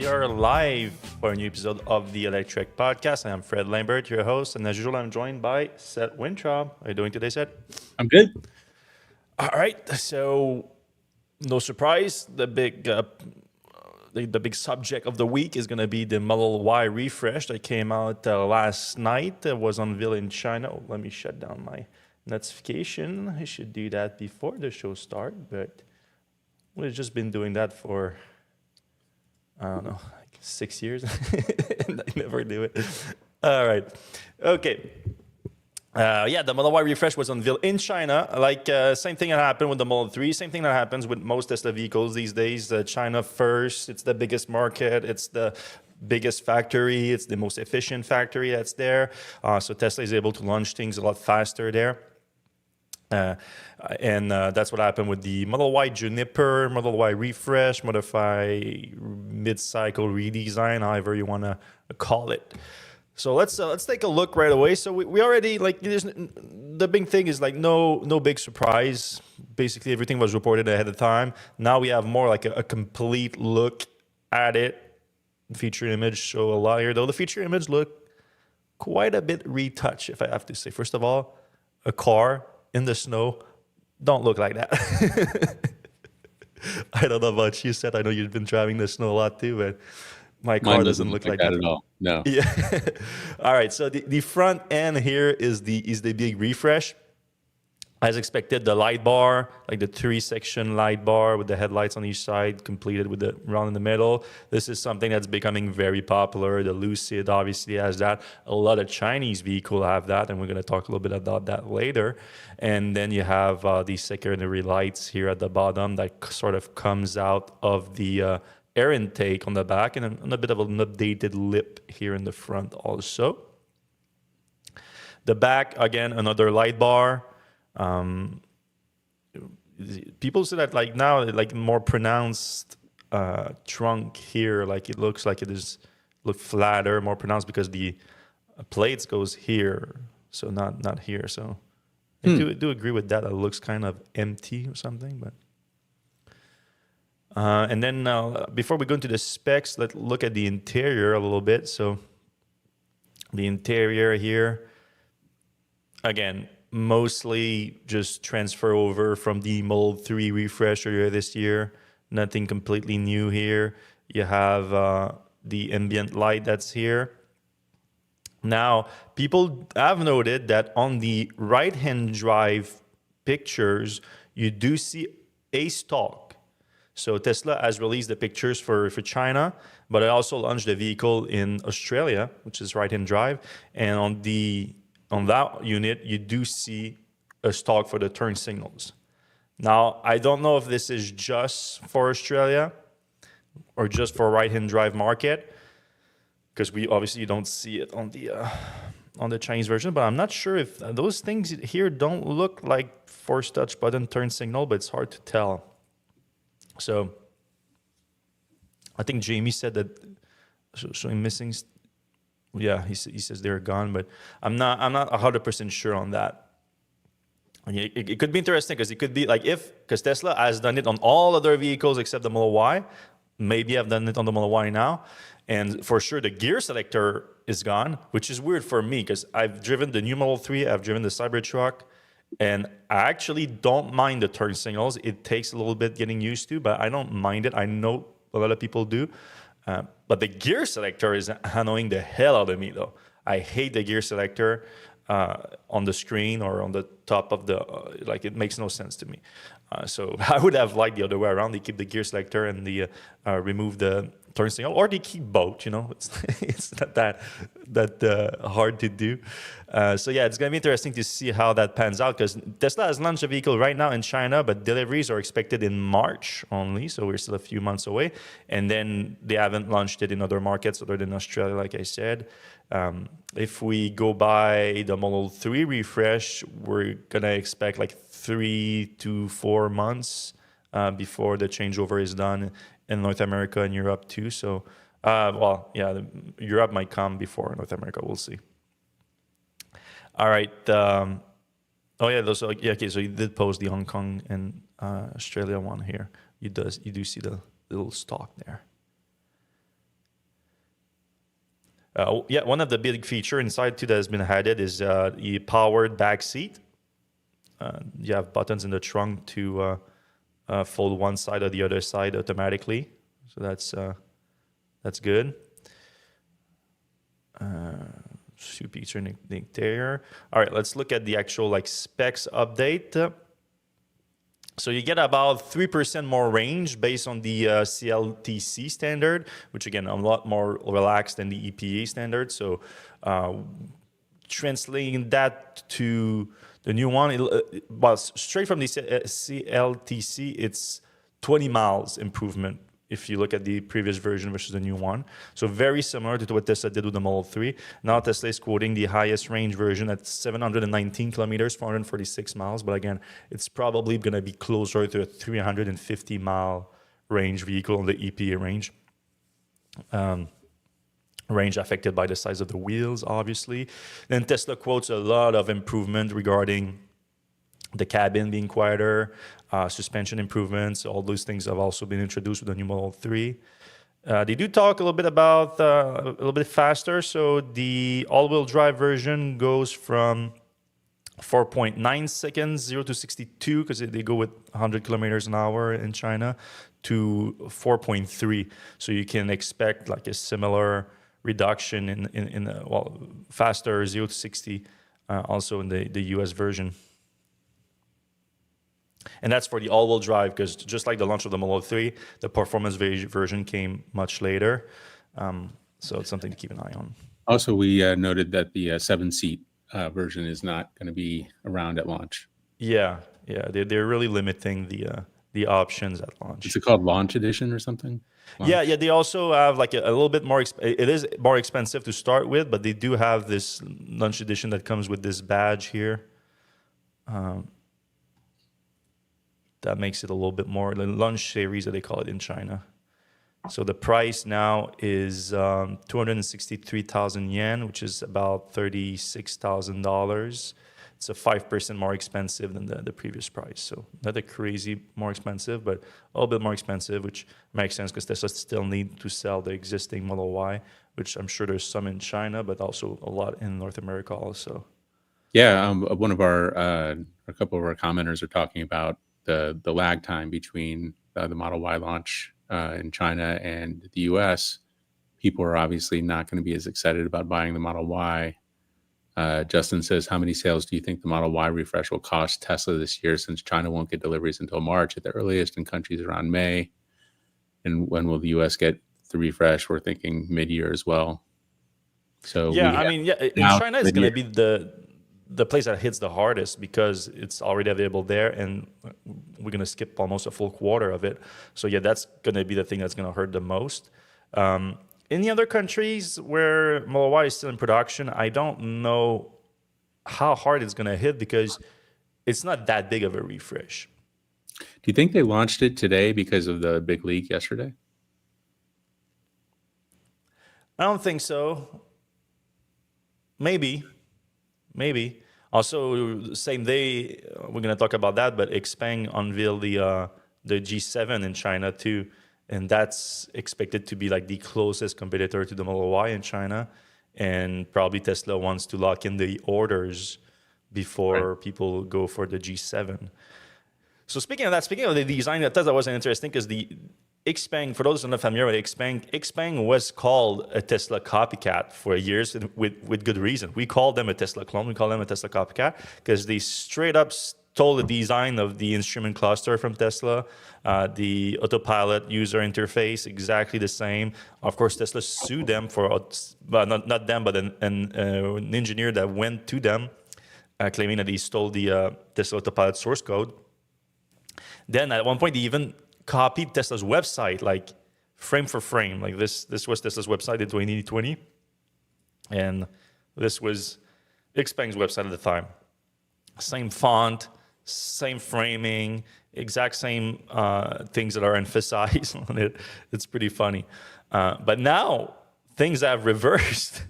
we are live for a new episode of the Electrek podcast. I am Fred Lambert, your host, and as usual, I'm joined by Seth Wintraub. How are you doing today, Seth? I'm good. All right, so no surprise, the big subject of the week is going to be the Model Y refresh that came out last night. It was unveiled in China. Oh, let me shut down my notification. I should do that before the show starts, but we've just been doing that for, I don't know, like 6 years, and I never do it. All right. Okay. The Model Y refresh was unveiled in China. Same thing that happened with the Model 3. Same thing that happens with most Tesla vehicles these days. China first. It's the biggest market. It's the biggest factory. It's the most efficient factory that's there. So Tesla is able to launch things a lot faster there. That's what happened with the Model Y Juniper, Model Y refresh, Model Y mid-cycle redesign, however you want to call it. So let's take a look right away. So we already the big thing is no big surprise. Basically everything was reported ahead of time. Now we have more like a complete look at it. Feature image show a lot here, though the feature image look quite a bit retouched, if I have to say. First of all, a car in the snow don't look like that. I don't know about you, Seth. I know you've been driving the snow a lot too, but my car Mine doesn't look like that at all. No. Yeah. All right. So the front end here is the big refresh. As expected, the light bar, like the 3-section light bar with the headlights on each side, completed with the round in the middle. This is something that's becoming very popular. The Lucid obviously has that. A lot of Chinese vehicles have that, and we're going to talk a little bit about that later. And then you have the secondary lights here at the bottom that sort of comes out of the air intake on the back, and a bit of an updated lip here in the front also. The back, again, another light bar. People say that now more pronounced trunk here, it looks like it is look flatter, more pronounced because the plates goes here, so not here. So I do agree with that. It looks kind of empty or something, but. And then before we go into the specs, let's look at the interior a little bit. So the interior here, again, mostly just transfer over from the Model 3 refresh earlier this year. Nothing completely new here. You have the ambient light that's here. Now, people have noted that on the right-hand drive pictures, you do see a stalk. So Tesla has released the pictures for China, but I also launched the vehicle in Australia, which is right-hand drive. And on that unit, you do see a stalk for the turn signals. Now, I don't know if this is just for Australia or just for right-hand drive market, because we obviously don't see it on the Chinese version, but I'm not sure if those things here don't look like force touch button turn signal, but it's hard to tell. So I think Jamie said that showing missing. Yeah, he says they're gone, but I'm not 100% sure on that. It could be interesting because it could be because Tesla has done it on all other vehicles except the Model Y. Maybe I've done it on the Model Y now, and for sure the gear selector is gone, which is weird for me because I've driven the new Model 3, I've driven the Cybertruck, and I actually don't mind the turn signals. It takes a little bit getting used to, but I don't mind it. I know a lot of people do. But the gear selector is annoying the hell out of me, though. I hate the gear selector on the screen or on the top of the... it makes no sense to me. So I would have liked the other way around. They keep the gear selector and they remove the turn signal, or they keep both. It's not that hard to do. So yeah, it's going to be interesting to see how that pans out, because Tesla has launched a vehicle right now in China, but deliveries are expected in March only, so we're still a few months away. And then they haven't launched it in other markets other than Australia, like I said. If we go by the Model 3 refresh, we're going to expect 3 to 4 months before the changeover is done in North America and Europe too. So, Europe might come before North America. We'll see. All right. So you did post the Hong Kong and Australia one here. You do see the little stalk there. Yeah, one of the big feature inside too that has been added is the powered back seat. You have buttons in the trunk to fold one side or the other side automatically. So that's good. Super feature in the interior. All right, let's look at the actual like specs update. So you get about 3% more range based on the CLTC standard, which again, a lot more relaxed than the EPA standard. So translating that to the new one, well, straight from the CLTC, it's 20 miles improvement if you look at the previous version versus the new one. So very similar to what Tesla did with the Model 3. Now Tesla is quoting the highest range version at 719 kilometers, 446 miles. But again, it's probably going to be closer to a 350 mile range vehicle on the EPA range. Range affected by the size of the wheels, obviously. Then Tesla quotes a lot of improvement regarding the cabin being quieter, suspension improvements. All those things have also been introduced with the new Model 3. They do talk a little bit about a little bit faster. So the all-wheel drive version goes from 4.9 seconds, 0 to 62, because they go with 100 kilometers an hour in China, to 4.3. So you can expect like a similar reduction in well, faster 0 to 60 also in the US version. And that's for the all-wheel drive, because just like the launch of the Model 3, the performance version came much later. So it's something to keep an eye on. Also, we noted that the 7-seat version is not going to be around at launch. Yeah, they're really limiting the options at launch. Is it called Launch Edition or something? Launch? Yeah. They also have like a little bit more. It is more expensive to start with, but they do have this Launch Edition that comes with this badge here. That makes it a little bit more the Launch Series that they call it in China. So the price now is 263,000 yen, which is about $36,000. It's a 5% more expensive than the previous price. So not a crazy more expensive, but a little bit more expensive, which makes sense because Tesla still need to sell the existing Model Y, which I'm sure there's some in China, but also a lot in North America also. Yeah, one of a couple of our commenters are talking about the lag time between the Model Y launch in China and the US. People are obviously not going to be as excited about buying the Model Y. Justin says, how many sales do you think the Model Y refresh will cost Tesla this year, since China won't get deliveries until March at the earliest and countries around May? And when will the US get the refresh? We're thinking mid-year as well. So yeah, I mean, in China it's going to be the place that hits the hardest because it's already available there, and we're going to skip almost a full quarter of it. So yeah, that's going to be the thing that's going to hurt the most. In the other countries where Model Y is still in production, I don't know how hard it's going to hit because it's not that big of a refresh. Do you think they launched it today because of the big leak yesterday? I don't think so. Maybe. Also, same day, we're going to talk about that, but Xpeng unveiled the G7 in China too. And that's expected to be like the closest competitor to the Model Y in China. And probably Tesla wants to lock in the orders before people go for the G7. So speaking of the design, Tesla was interesting because the Xpeng, for those who are not familiar with Xpeng was called a Tesla copycat for years with good reason. We call them a Tesla clone. We call them a Tesla copycat because they straight up stole the design of the instrument cluster from Tesla, the autopilot user interface, exactly the same. Of course, Tesla sued them for, well, not them, but an engineer that went to them claiming that he stole the Tesla autopilot source code. Then at one point, they even copied Tesla's website, like frame for frame. Like this was Tesla's website in 2020. And this was Xpeng's website at the time. Same font, same framing, exact same things that are emphasized on it. It's pretty funny. But now things have reversed.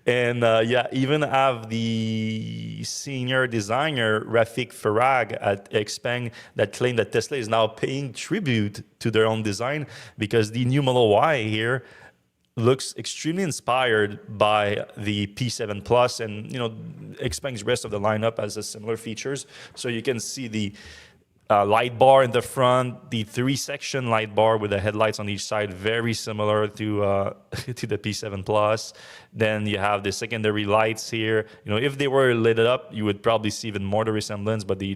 And even have the senior designer Rafik Farag at Xpeng that claimed that Tesla is now paying tribute to their own design because the new Model Y here looks extremely inspired by the P7 Plus, and Xpeng's rest of the lineup has a similar features. So you can see the light bar in the front, the 3-section light bar with the headlights on each side, very similar to to the P7 Plus. Then you have the secondary lights here. If they were lit up, you would probably see even more the resemblance, but they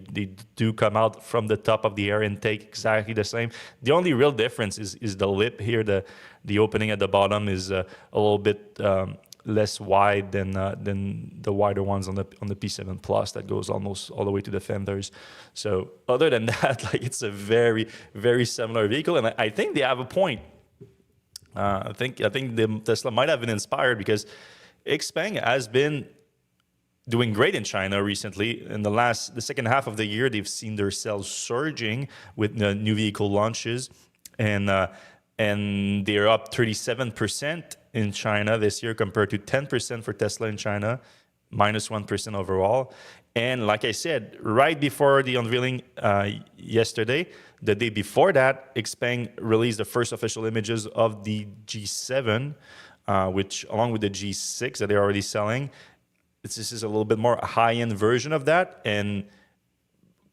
do come out from the top of the air intake exactly the same. The only real difference is the lip here. The opening at the bottom is a little bit less wide than the wider ones on the P7 Plus that goes almost all the way to the fenders. So other than that, like, it's a very, very similar vehicle, and I think they have a point. I think the Tesla might have been inspired because Xpeng has been doing great in China recently. In the second half of the year, they've seen their sales surging with the new vehicle launches, and they're up 37% in China this year compared to 10% for Tesla in China, minus 1% overall. And like I said, right before the unveiling yesterday, the day before that, Xpeng released the first official images of the G7, which, along with the G6 that they're already selling, this is a little bit more high-end version of that, and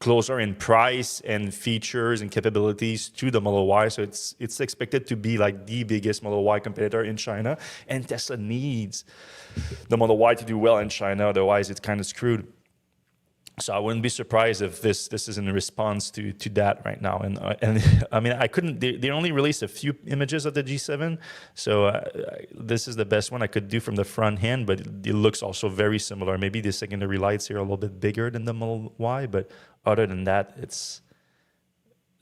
closer in price and features and capabilities to the Model Y. So it's expected to be like the biggest Model Y competitor in China. And Tesla needs the Model Y to do well in China, otherwise it's kind of screwed. So I wouldn't be surprised if this is in response to that right now. And I mean, I couldn't. They only released a few images of the G7, so this is the best one I could do from the front end. But it looks also very similar. Maybe the secondary lights here are a little bit bigger than the Model Y, but other than that, it's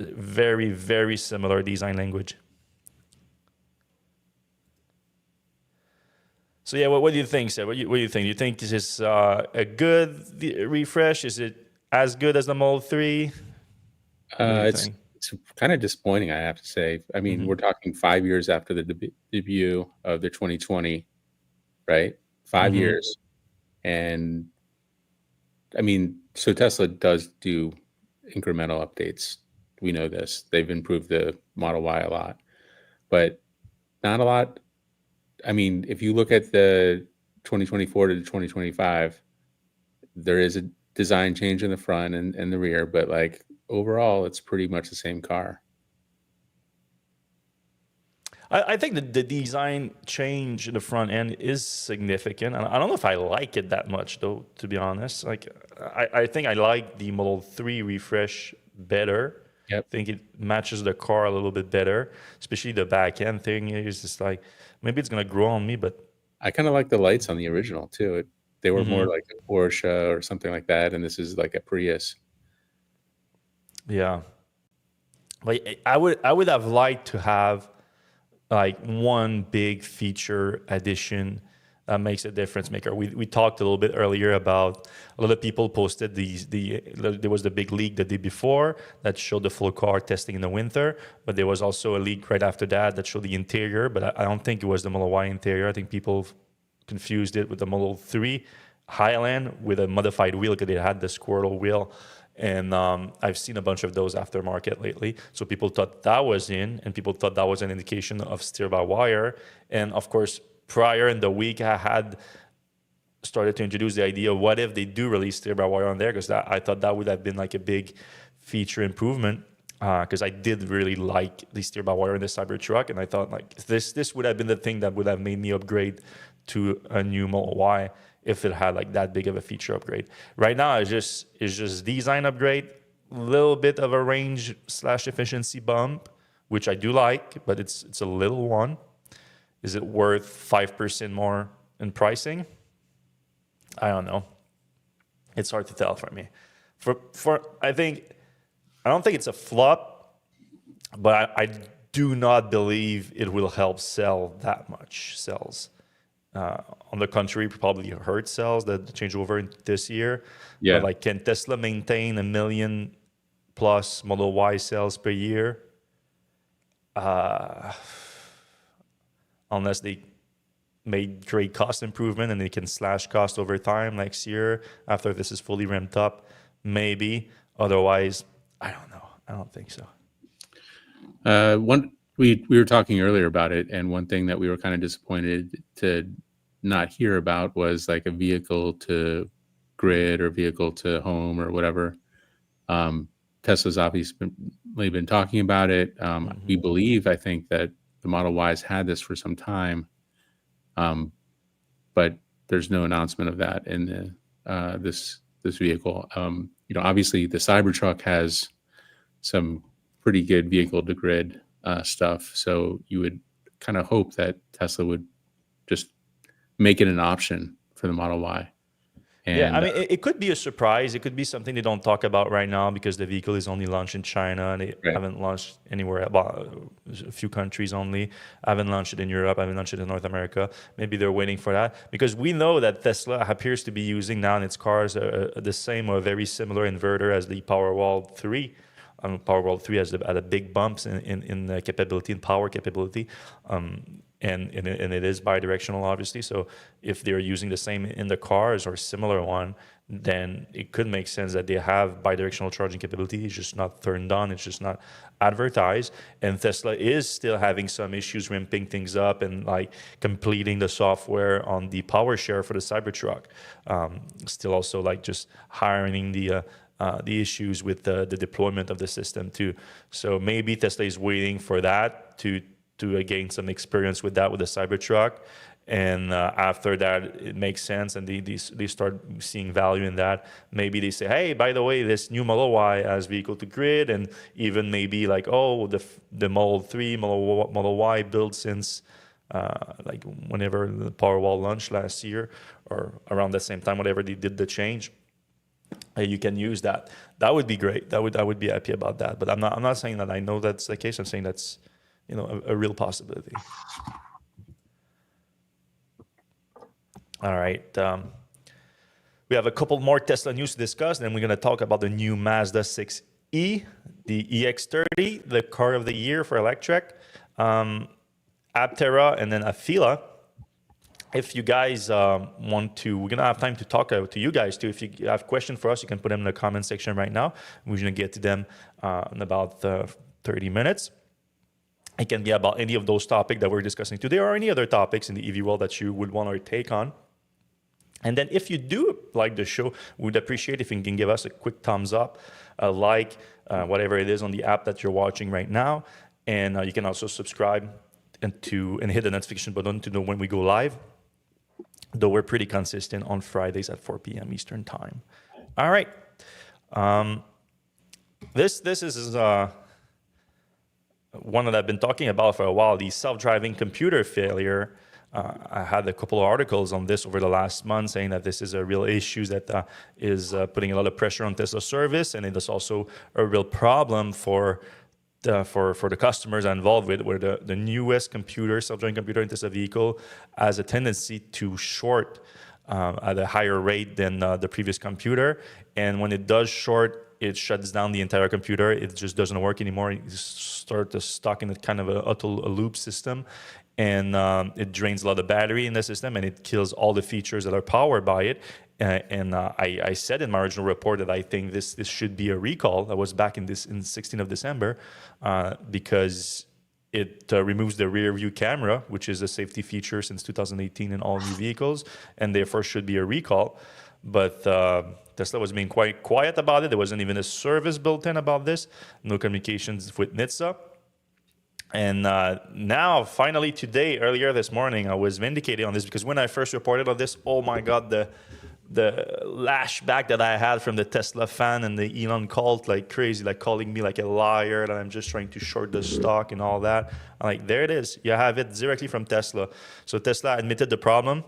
very, very similar design language. So yeah, what do you think, Seb? What do you think? Do you think this is a good refresh? Is it as good as the Model 3? What do you think? It's kind of disappointing, I have to say. I mean, we're talking 5 years after the debut of the 2020, right? 5 years. And I mean, so Tesla does do incremental updates. We know this. They've improved the Model Y a lot, but not a lot. I mean, if you look at the 2024 to the 2025, there is a design change in the front and the rear, but like overall, it's pretty much the same car. I think the design change in the front end is significant. And I don't know if I like it that much, though, to be honest. Like, I think I like the Model 3 refresh better. Yep. I think it matches the car a little bit better, especially the back end thing is just like, maybe it's going to grow on me, but I kind of like the lights on the original too. They were more like a Porsche or something like that, and this is like a Prius. yeah. But I would have liked to have like one big feature addition that makes a difference maker. We talked a little bit earlier about a lot of people posted there was the big leak the day before that showed the full car testing in the winter, but there was also a leak right after that showed the interior, but I don't think it was the Model Y interior. I think people confused it with the Model 3 Highland with a modified wheel because it had the squirrel wheel. And I've seen a bunch of those aftermarket lately. So people thought that was in, and people thought that was an indication of steer-by-wire. And of course, prior in the week, I had started to introduce the idea of what if they do release steer-by-wire on there, because I thought that would have been like a big feature improvement. Because I did really like the steer-by-wire in the Cybertruck, and I thought like this would have been the thing that would have made me upgrade to a new Model Y if it had like that big of a feature upgrade. Right now, it's just design upgrade, a little bit of a range / efficiency bump, which I do like, but it's a little one. Is it worth 5% more in pricing? I don't know. It's hard to tell for me. I don't think it's a flop, but I do not believe it will help sell that much sales. On the contrary, probably hurt sales, the changeover in this year. Yeah. But like, can Tesla maintain 1 million plus Model Y sales per year? Unless they made great cost improvement and they can slash cost over time next year after this is fully ramped up, maybe. Otherwise, I don't know. I don't think so. we were talking earlier about it, and one thing that we were kind of disappointed to not hear about was like a vehicle to grid or vehicle to home or whatever. Tesla's obviously been talking about it. We believe, I think, that the Model Y's had this for some time, but there's no announcement of that in this vehicle. Obviously the Cybertruck has some pretty good vehicle to grid stuff, so you would kind of hope that Tesla would just make it an option for the Model Y. Yeah, I And mean, it could be a surprise. It could be something they don't talk about right now because the vehicle is only launched in China and they right, haven't launched anywhere, about a few countries only. I haven't launched it in Europe. I haven't launched it in North America. Maybe they're waiting for that because we know that Tesla appears to be using now in its cars the same or very similar inverter as the Powerwall 3. Powerwall 3 has had a big bumps in the capability and power capability. And it is bidirectional, obviously. So if they're using the same in the cars or similar one, then it could make sense that they have bidirectional charging capability. It's just not turned on. It's just not advertised. And Tesla is still having some issues ramping things up and like completing the software on the power share for the Cybertruck. Still also like just hiring the issues with the deployment of the system too. So maybe Tesla is waiting for that to gain some experience with that with the Cybertruck, and after that it makes sense and they start seeing value in that. Maybe they say, hey, by the way, this new Model Y has vehicle to grid, and even maybe like, oh, the Model 3, Model Y built since like whenever the Powerwall launched last year or around the same time, whatever they did the change. You can use that. That would be great. I would be happy about that. But I'm not saying that I know that's the case. I'm saying that's a real possibility. All right. We have a couple more Tesla news to discuss. Then we're going to talk about the new Mazda 6e, the EX30, the car of the year for Electrek, Aptera, and then AFEEL. If you guys want to, we're going to have time to talk to you guys too. If you have questions for us, you can put them in the comment section right now. We're going to get to them in about 30 minutes. It can be about any of those topics that we're discussing today or any other topics in the EV world that you would want our take on. And then if you do like the show, we would appreciate if you can give us a quick thumbs up, whatever it is on the app that you're watching right now. And you can also subscribe and hit the notification button to know when we go live. Though we're pretty consistent on Fridays at 4 p.m. Eastern time. All right. This is one that I've been talking about for a while, the self-driving computer failure. I had a couple of articles on this over the last month saying that this is a real issue that is putting a lot of pressure on Tesla service, and it is also a real problem for the customers involved with, where the newest self-driving computer in Tesla vehicle has a tendency to short at a higher rate than the previous computer. And when it does short, it shuts down the entire computer. It just doesn't work anymore. You start stuck in a kind of a loop system. And it drains a lot of battery in the system, and it kills all the features that are powered by it. I said in my original report that I think this should be a recall. That was back in 16th of December, because it removes the rear view camera, which is a safety feature since 2018 in all new vehicles, and therefore should be a recall. But Tesla was being quite quiet about it. There wasn't even a service built in about this. No communications with NHTSA. And now, finally today, earlier this morning, I was vindicated on this, because when I first reported on this, oh my God, the lashback that I had from the Tesla fan and the Elon cult, like crazy, like calling me like a liar, that I'm just trying to short the stock and all that. I'm like, there it is. You have it directly from Tesla. So Tesla admitted the problem.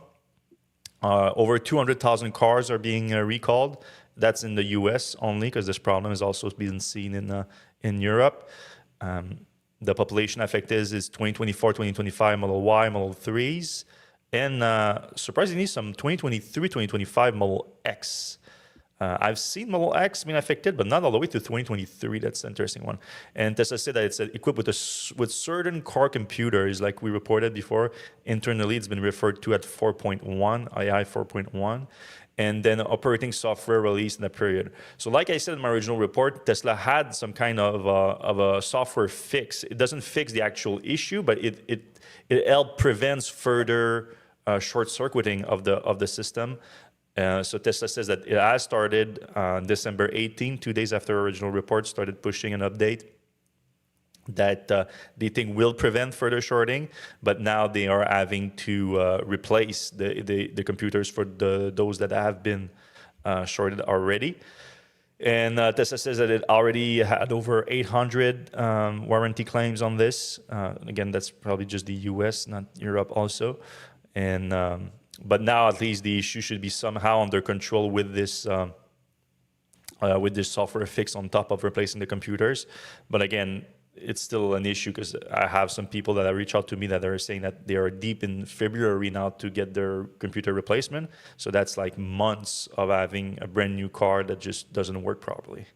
Over 200,000 cars are being recalled. That's in the US only, because this problem is also being seen in Europe. The population affected is 2024, 2025 Model Y, Model 3s, and surprisingly, some 2023, 2025 Model X. I've seen Model X being affected, but not all the way to 2023. That's an interesting one. And Tesla said that it's equipped with certain car computers, like we reported before. Internally, it's been referred to at 4.1, AI 4.1. and then operating software released in the period. So like I said in my original report, Tesla had some kind of a software fix. It doesn't fix the actual issue, but it helps prevents further short-circuiting of the system. So Tesla says that it has started on December 18, 2 days after original report, started pushing an update that they think will prevent further shorting, but now they are having to replace the computers for those that have been shorted already. And Tesla says that it already had over 800 warranty claims on this. Again, that's probably just the US, not Europe also. And but now at least the issue should be somehow under control with this software fix on top of replacing the computers. But again, it's still an issue because I have some people that have reached out to me that are saying that they are deep in February now to get their computer replacement. So that's like months of having a brand new car that just doesn't work properly.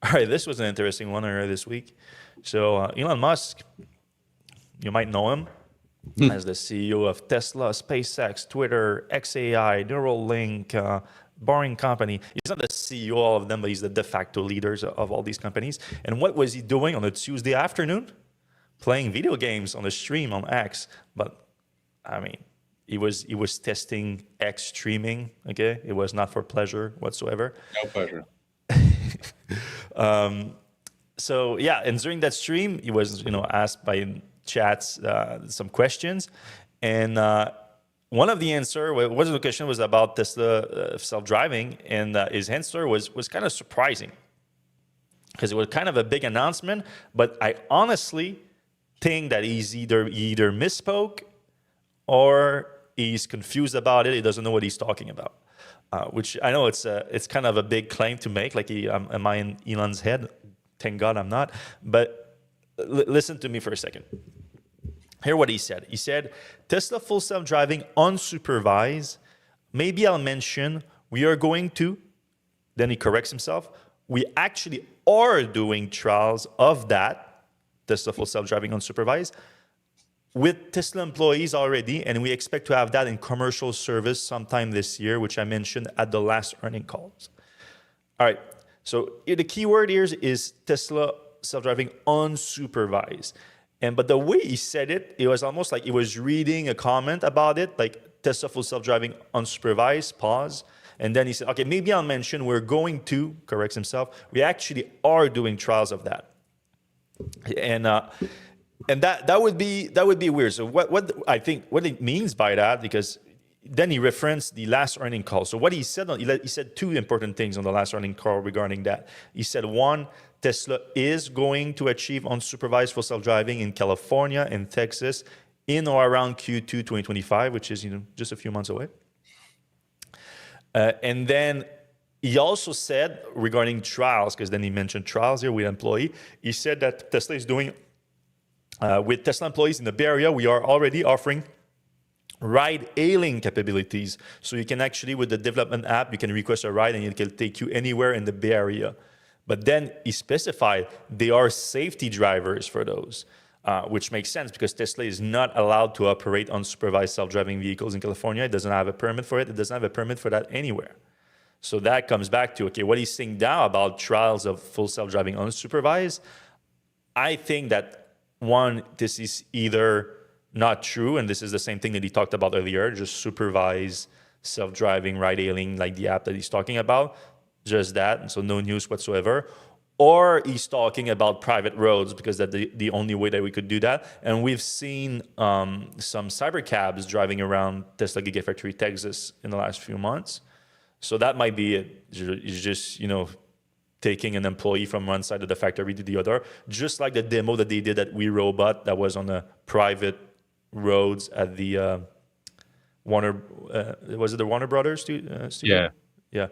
All right, this was an interesting one earlier this week. So Elon Musk, you might know him as the CEO of Tesla, SpaceX, Twitter, XAI, Neuralink, Boring Company. He's not the CEO of them, but he's the de facto leaders of all these companies. And what was he doing on a Tuesday afternoon? Playing video games on the stream on X. But I mean, he was testing X streaming. Okay, it was not for pleasure whatsoever. No pleasure. So yeah, and during that stream, he was asked by chats some questions, and one of the answer was the question was about Tesla self-driving, and his answer was kind of surprising because it was kind of a big announcement. But I honestly think that he either misspoke or he's confused about it. He doesn't know what he's talking about. Which I know it's kind of a big claim to make. Like, am I in Elon's head? Thank God I'm not. But listen to me for a second. Hear what he said. He said, Tesla full self-driving unsupervised. Maybe I'll mention we are going to, then he corrects himself, we actually are doing trials of that, Tesla full self-driving unsupervised, with Tesla employees already, and we expect to have that in commercial service sometime this year, which I mentioned at the last earnings calls. All right, so the keyword here is Tesla self-driving unsupervised. But the way he said it, it was almost like he was reading a comment about it, like Tesla full self-driving unsupervised, pause. And then he said, okay, maybe I'll mention we're going to, corrects himself, we actually are doing trials of that. And that would be weird. So what I think what it means by that, because then he referenced the last earnings call. So what he said, he said two important things on the last earnings call regarding that. He said, one, Tesla is going to achieve unsupervised full self-driving in California and Texas in or around Q2 2025, which is just a few months away. And then he also said regarding trials, because then he mentioned trials here with employee. He said that Tesla is doing with Tesla employees in the Bay Area, we are already offering ride-hailing capabilities. So you can actually, with the development app, you can request a ride and it can take you anywhere in the Bay Area. But then he specified they are safety drivers for those, which makes sense because Tesla is not allowed to operate unsupervised self-driving vehicles in California. It doesn't have a permit for it. It doesn't have a permit for that anywhere. So that comes back to, okay, what he's saying now about trials of full self-driving unsupervised, I think that one, this is either not true, and this is the same thing that he talked about earlier, just supervised self-driving ride-hailing, like the app that he's talking about, just that, so no news whatsoever. Or he's talking about private roads because that's the only way that we could do that. And we've seen some cyber cabs driving around Tesla Gigafactory, Texas in the last few months. So that might be it. It's just, taking an employee from one side of the factory to the other, just like the demo that they did at We Robot that was on the private roads at the Warner, was it the Warner Brothers studio? Yeah. Yeah.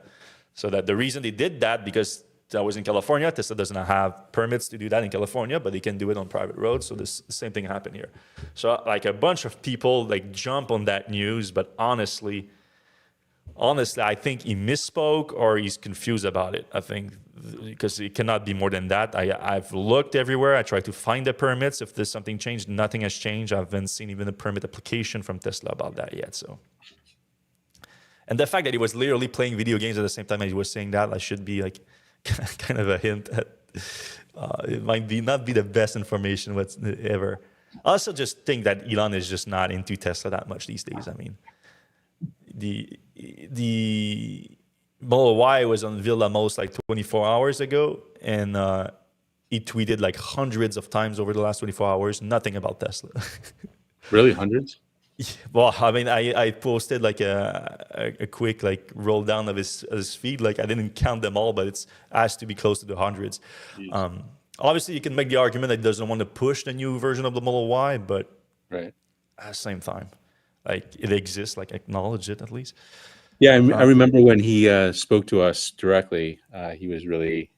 So that the reason they did that, because that was in California. Tesla doesn't have permits to do that in California, but they can do it on private roads. So the same thing happened here. So like a bunch of people like jump on that news, but honestly, I think he misspoke or he's confused about it. I think because it cannot be more than that. I've looked everywhere. I tried to find the permits. If there's something changed, nothing has changed. I haven't seen even a permit application from Tesla about that yet. So, and the fact that he was literally playing video games at the same time as he was saying that, should be like kind of a hint that it might not be the best information whatsoever. I also just think that Elon is just not into Tesla that much these days. I mean, the Model Y was unveiled almost like 24 hours ago, and he tweeted like hundreds of times over the last 24 hours, nothing about Tesla. Really, hundreds? Well, I mean, I posted like a quick like roll down of his feed. Like I didn't count them all, but it's has to be close to the hundreds. Obviously, you can make the argument that he doesn't want to push the new version of the Model Y, but right at the same time, like it exists, like acknowledge it at least. Yeah, I remember when he spoke to us directly. He was really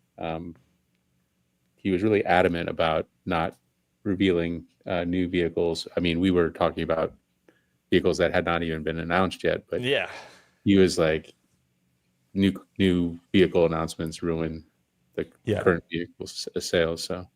adamant about not revealing new vehicles. I mean, we were talking about vehicles that had not even been announced yet, but yeah, he was like, new vehicle announcements ruin the current vehicle sales. So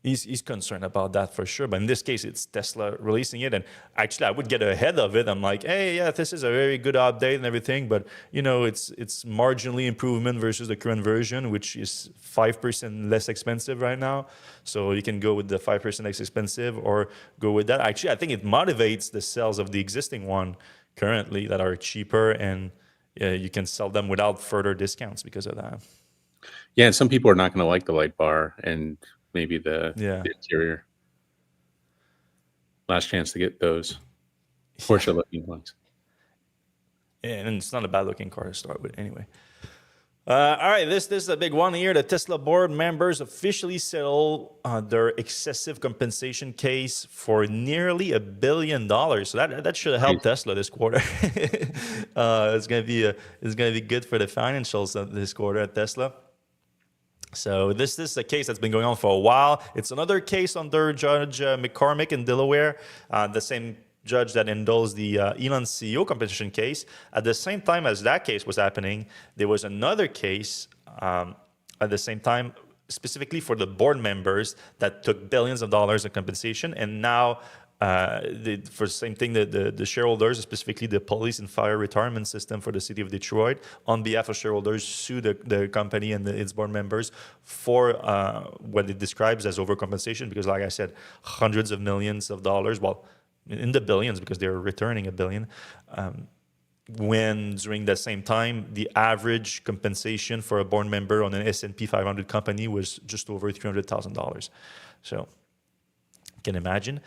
he's concerned about that for sure. But in this case, it's Tesla releasing it. And actually, I would get ahead of it. I'm like, hey, yeah, this is a very good update and everything. But, it's marginally improvement versus the current version, which is 5% less expensive right now. So you can go with the 5% less expensive or go with that. Actually, I think it motivates the sales of the existing one currently that are cheaper. And you can sell them without further discounts because of that. Yeah, and some people are not going to like the light bar and maybe the interior. Last chance to get those Porsche looking ones. And it's not a bad looking car to start with anyway. All right, this is a big one here. The Tesla board members officially settled their excessive compensation case for nearly $1 billion. So that should help Tesla this quarter. It's gonna be good for the financials of this quarter at Tesla. So this is a case that's been going on for a while. It's another case under Judge McCormick in Delaware, the same judge that endorsed the Elon CEO compensation case. At the same time as that case was happening, there was another case at the same time, specifically for the board members that took billions of dollars of compensation. And now, for the same thing, the shareholders, specifically the police and fire retirement system for the city of Detroit, on behalf of shareholders, sued the company and its board members for what it describes as overcompensation. Because, like I said, hundreds of millions of dollars, well, in the billions, because they're returning $1 billion. When during the same time, the average compensation for a board member on an S&P 500 company was just over $300,000. So you can imagine.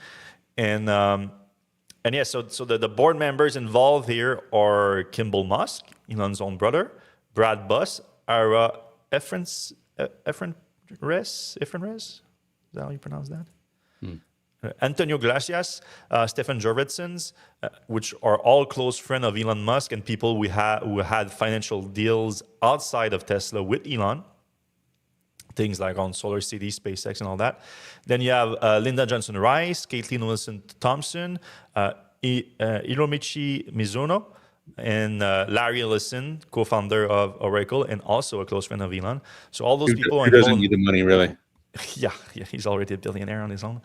And yeah, so the board members involved here are Kimball Musk, Elon's own brother, Brad Buss, Ara Efrenres? Is that how you pronounce that? Antonio Glacias, Stefan Jorvetsons, which are all close friends of Elon Musk and people who had financial deals outside of Tesla with Elon. Things like on Solar City, SpaceX, and all that. Then you have Linda Johnson Rice, Caitlin Wilson Thompson, Hiromichi Mizuno, and Larry Ellison, co-founder of Oracle, and also a close friend of Elon. So all those people who doesn't need the money, really. Yeah, he's already a billionaire on his own.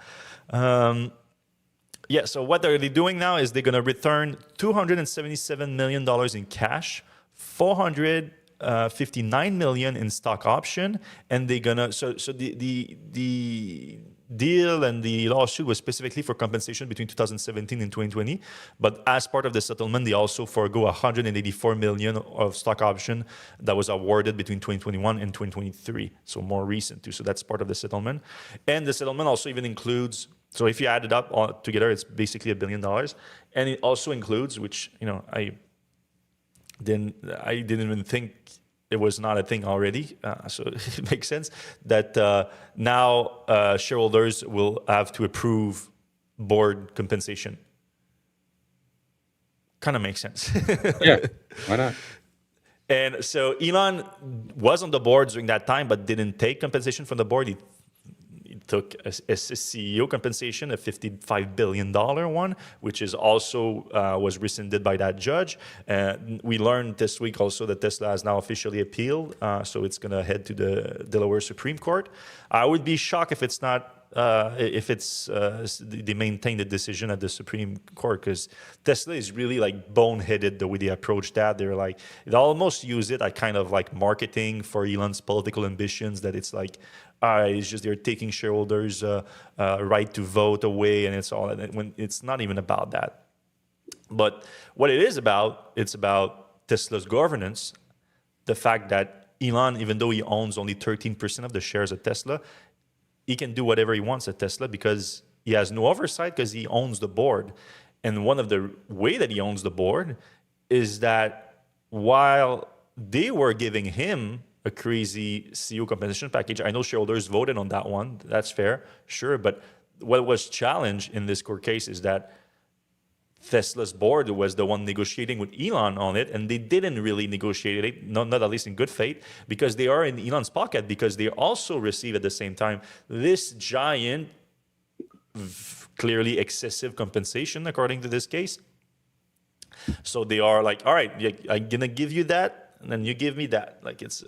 So what are they doing now is they're going to return $277 million in cash, $459 million in stock option, and they're gonna. So the deal and the lawsuit was specifically for compensation between 2017 and 2020, but as part of the settlement, they also forego $184 million of stock option that was awarded between 2021 and 2023, so more recent too. So that's part of the settlement, and the settlement also even includes. So if you add it up all together, it's basically $1 billion, and it also includes, which I didn't even think it was not a thing already. So it makes sense that now shareholders will have to approve board compensation. Kind of makes sense. Yeah, why not? And so Elon was on the board during that time, but didn't take compensation from the board. He took a CEO compensation, a $55 billion one, which is also was rescinded by that judge. We learned this week also that Tesla has now officially appealed, so it's going to head to the Delaware Supreme Court. I would be shocked if it's not. They maintain the decision at the Supreme Court, because Tesla is really like boneheaded the way they approach that. They're like, they almost use it at kind of like marketing for Elon's political ambitions, that it's like, it's just they're taking shareholders' right to vote away, and it's all. And when it's not even about that. But what it is about, it's about Tesla's governance. The fact that Elon, even though he owns only 13% of the shares at Tesla, he can do whatever he wants at Tesla because he has no oversight, because he owns the board. And one of the way that he owns the board is that while they were giving him a crazy CEO compensation package, I know shareholders voted on that one. That's fair, sure. But what was challenged in this court case is that Tesla's board was the one negotiating with Elon on it, and they didn't really negotiate it, not at least in good faith, because they are in Elon's pocket, because they also receive at the same time this giant, clearly excessive compensation, according to this case. So they are like, all right, I'm going to give you that, and then you give me that. Like, it's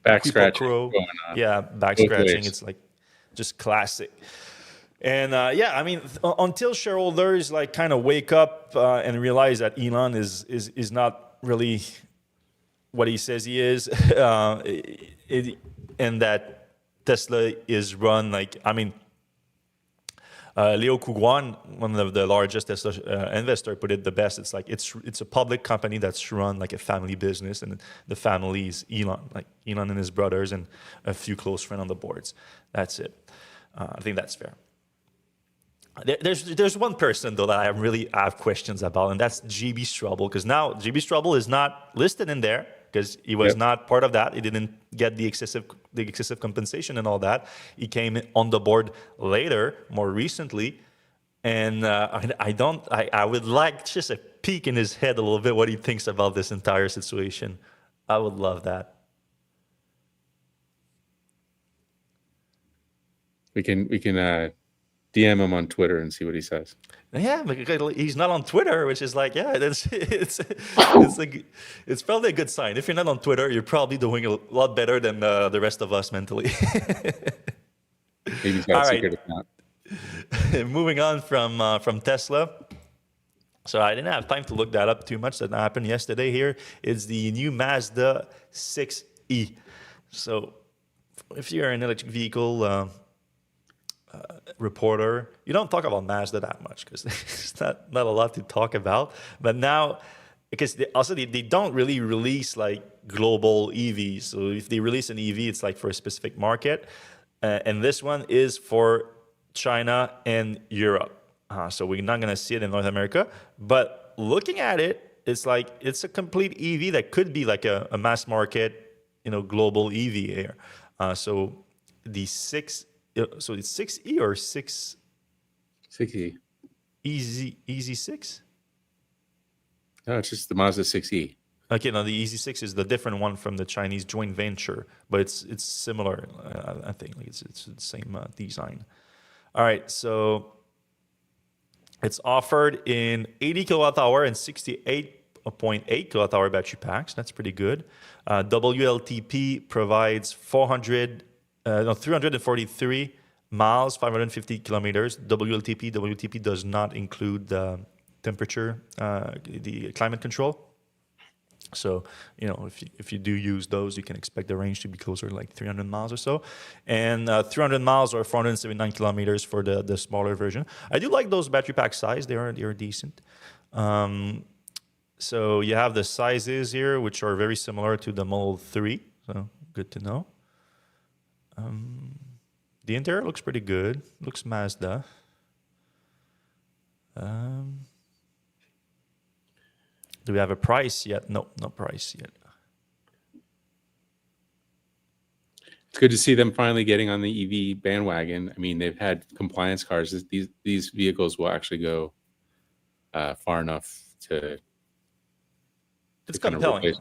back scratching going on. Yeah, back scratching. It's like just classic. And I mean, until shareholders like kind of wake up and realize that Elon is not really what he says he is, and that Tesla is run like, I mean, Leo Kuguan, one of the largest Tesla investor, put it the best. It's like it's a public company that's run like a family business, and the family is Elon, like Elon and his brothers and a few close friends on the boards. That's it. I think that's fair. There's one person though that I really have questions about, and that's GB Strobel, because now GB Strobel is not listed in there because he was not part of that. He didn't get the excessive compensation and all that. He came on the board later, more recently, and I would like just a peek in his head a little bit what he thinks about this entire situation. I would love that. We can DM him on Twitter and see what he says. Yeah, he's not on Twitter, which is like, yeah, it's probably a good sign. If you're not on Twitter, you're probably doing a lot better than the rest of us mentally. Maybe he's got a secret account. Moving on from Tesla. So I didn't have time to look that up too much. That happened yesterday here. It's the new Mazda 6e. So if you're an electric vehicle reporter, you don't talk about Mazda that much because there's not a lot to talk about. But now, because they don't really release like global EVs. So if they release an EV, it's like for a specific market. And this one is for China and Europe. So we're not going to see it in North America. But looking at it, it's like it's a complete EV that could be like a mass market, global EV here. So the 6. So it's 6E or 6E. Easy 6? No, it's just the Mazda 6E. Okay, now the Easy 6 is the different one from the Chinese joint venture, but it's similar. I think it's the same design. All right, so it's offered in 80 kilowatt hour and 68.8 kilowatt hour battery packs. That's pretty good. WLTP provides 343 miles, 550 kilometers. WLTP does not include the temperature, the climate control. So, if you do use those, you can expect the range to be closer to like 300 miles or so. And 300 miles or 479 kilometers for the smaller version. I do like those battery pack size. They are decent. So you have the sizes here, which are very similar to the Model 3. So good to know. The interior looks pretty good. Looks Mazda. Do we have a price yet? No price yet. It's good to see them finally getting on the EV bandwagon. I mean, they've had compliance cars. These vehicles will actually go far enough to. It's compelling. It's